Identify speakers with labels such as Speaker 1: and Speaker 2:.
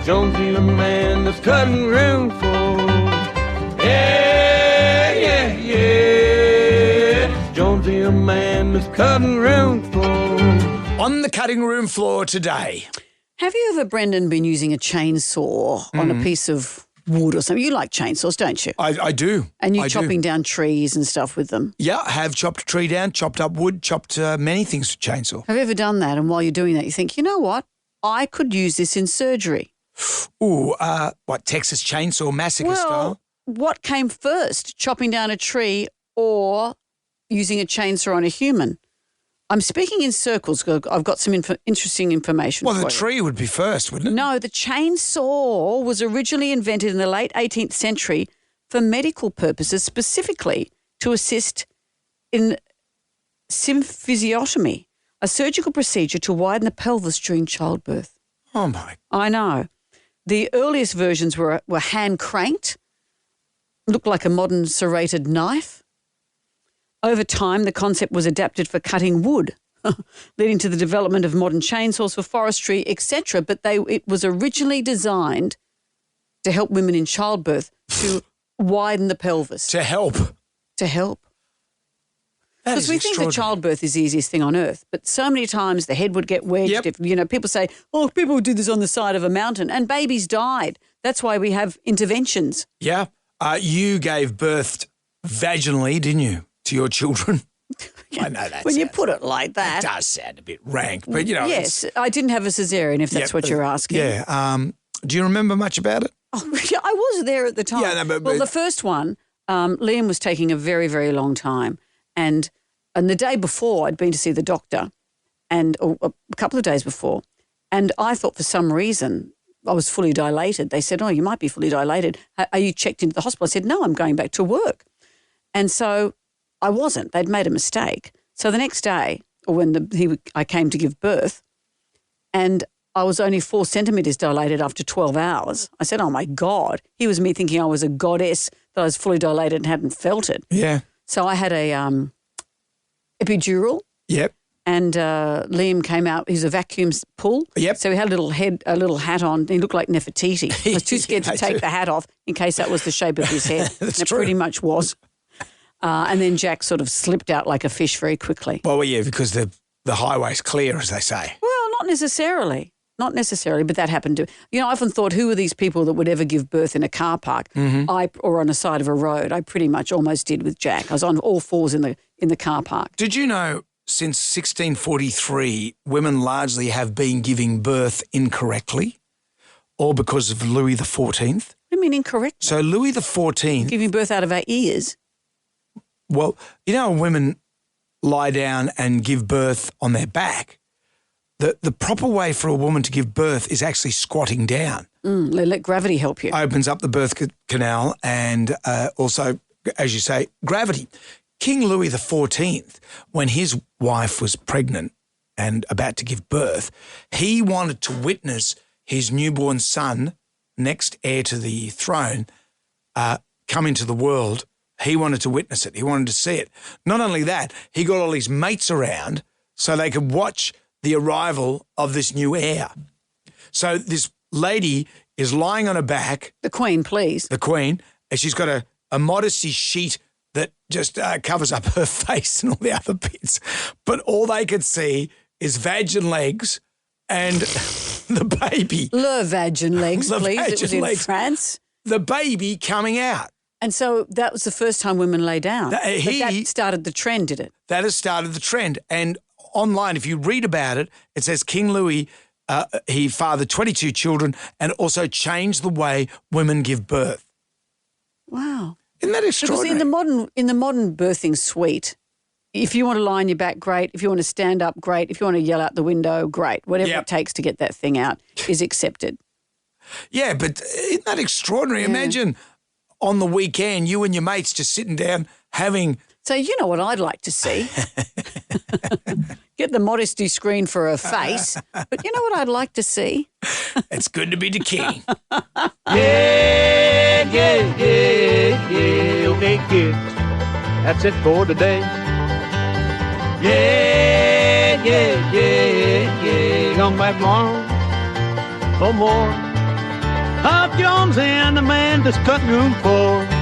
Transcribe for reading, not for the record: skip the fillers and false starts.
Speaker 1: Jonesy Amanda's cutting room floor. Yeah, yeah, yeah. Jonesy Amanda's cutting room floor.
Speaker 2: On the cutting room floor today.
Speaker 3: Have you ever, Brendan, been using a chainsaw on a piece of wood or something? You like chainsaws, don't you?
Speaker 2: I do.
Speaker 3: And you're
Speaker 2: I do.
Speaker 3: chopping down trees and stuff with them.
Speaker 2: Yeah, I have chopped a tree down, chopped up wood, chopped many things with chainsaw.
Speaker 3: Have you ever done that? And while you're doing that, you think, you know what? I could use this in surgery.
Speaker 2: Ooh, what, Texas Chainsaw Massacre style?
Speaker 3: What came first, chopping down a tree or using a chainsaw on a human? I'm speaking in circles because I've got some interesting information
Speaker 2: Well,
Speaker 3: for
Speaker 2: the
Speaker 3: you.
Speaker 2: tree would be first, wouldn't it?
Speaker 3: No, the chainsaw was originally invented in the late 18th century for medical purposes, specifically to assist in symphysiotomy, a surgical procedure to widen the pelvis during childbirth.
Speaker 2: Oh, my.
Speaker 3: I know. The earliest versions were hand cranked, looked like a modern serrated knife. Over time, the concept was adapted for cutting wood, leading to the development of modern chainsaws for forestry, etc. But it was originally designed to help women in childbirth to widen the pelvis.
Speaker 2: To help.
Speaker 3: To help.
Speaker 2: That
Speaker 3: Because
Speaker 2: is
Speaker 3: we think that
Speaker 2: extraordinary.
Speaker 3: childbirth is the easiest thing on earth, but so many times the head would get wedged.
Speaker 2: Yep.
Speaker 3: If, people say, oh, people would do this on the side of a mountain, and babies died. That's why we have interventions.
Speaker 2: Yeah. You gave birth vaginally, didn't you, to your children? I know that.
Speaker 3: When you put it like
Speaker 2: It
Speaker 3: that.
Speaker 2: does sound a bit rank, but, you know.
Speaker 3: Yes, I didn't have a cesarean, if that's what you're asking.
Speaker 2: Yeah. Do you remember much about it?
Speaker 3: Oh, yeah, I was there at the time.
Speaker 2: Yeah, no, but-
Speaker 3: well, the first one, Liam was taking a very, very long time. And the day before, I'd been to see the doctor, or a couple of days before, and I thought for some reason I was fully dilated. They said, oh, you might be fully dilated. Are you checked into the hospital? I said, no, I'm going back to work. And so I wasn't. They'd made a mistake. So the next day, or when I came to give birth, and I was only 4 centimetres dilated after 12 hours. I said, oh, my God. Here was me thinking I was a goddess, that I was fully dilated and hadn't felt it.
Speaker 2: Yeah.
Speaker 3: So I had a epidural.
Speaker 2: Yep.
Speaker 3: And Liam came out. He's a vacuum pull.
Speaker 2: Yep.
Speaker 3: So he had a little hat on. He looked like Nefertiti. I was too scared to take the hat off in case that was the shape of his head.
Speaker 2: That's
Speaker 3: and it
Speaker 2: true.
Speaker 3: pretty much was. And then Jack sort of slipped out like a fish very quickly.
Speaker 2: Well, yeah, because the highway's clear, as they say.
Speaker 3: Well, not necessarily. Not necessarily, but that happened to. I often thought, who are these people that would ever give birth in a car park or on the side of a road? I pretty much almost did with Jack. I was on all fours in the car park.
Speaker 2: Did you know since 1643, women largely have been giving birth incorrectly, all because of Louis XIV?
Speaker 3: I mean, incorrect.
Speaker 2: So Louis XIV,
Speaker 3: Giving birth out of our ears.
Speaker 2: well, you know when women lie down and give birth on their back, the proper way for a woman to give birth is actually squatting down.
Speaker 3: Let gravity help you.
Speaker 2: Opens up the birth canal and also, as you say, gravity. King Louis XIV, when his wife was pregnant and about to give birth, he wanted to witness his newborn son, next heir to the throne, come into the world. He wanted to witness it. He wanted to see it. Not only that, he got all his mates around so they could watch the arrival of this new heir. So this lady is lying on her back,
Speaker 3: The Queen, please.
Speaker 2: the Queen, and she's got a modesty sheet that just covers up her face and all the other bits. But all they could see is vag and legs and the baby.
Speaker 3: Le vagin legs,
Speaker 2: Le
Speaker 3: please. It was
Speaker 2: vagin
Speaker 3: in
Speaker 2: legs.
Speaker 3: France.
Speaker 2: The baby coming out.
Speaker 3: And so that was the first time women lay down.
Speaker 2: That-
Speaker 3: But
Speaker 2: he-
Speaker 3: that started the trend, did it?
Speaker 2: That has started the trend. And online, if you read about it, it says King Louis, he fathered 22 children and also changed the way women give birth.
Speaker 3: Wow.
Speaker 2: Isn't that
Speaker 3: Because
Speaker 2: extraordinary?
Speaker 3: in the modern birthing suite, if you want to lie on your back, great. If you want to stand up, great. If you want to yell out the window, great. Whatever
Speaker 2: Yep.
Speaker 3: it takes to get that thing out is accepted.
Speaker 2: Yeah, but isn't that extraordinary? Imagine on the weekend, you and your mates just sitting down having...
Speaker 3: So you know what I'd like to see? Get the modesty screen for her face. But you know what I'd like to see?
Speaker 2: It's good to be the king.
Speaker 1: Yeah, yeah, yeah, yeah. Okay, kids, that's it for today. Yeah, yeah, yeah, yeah. Come back tomorrow for more. of Jonesy and Amanda's cutting room floor.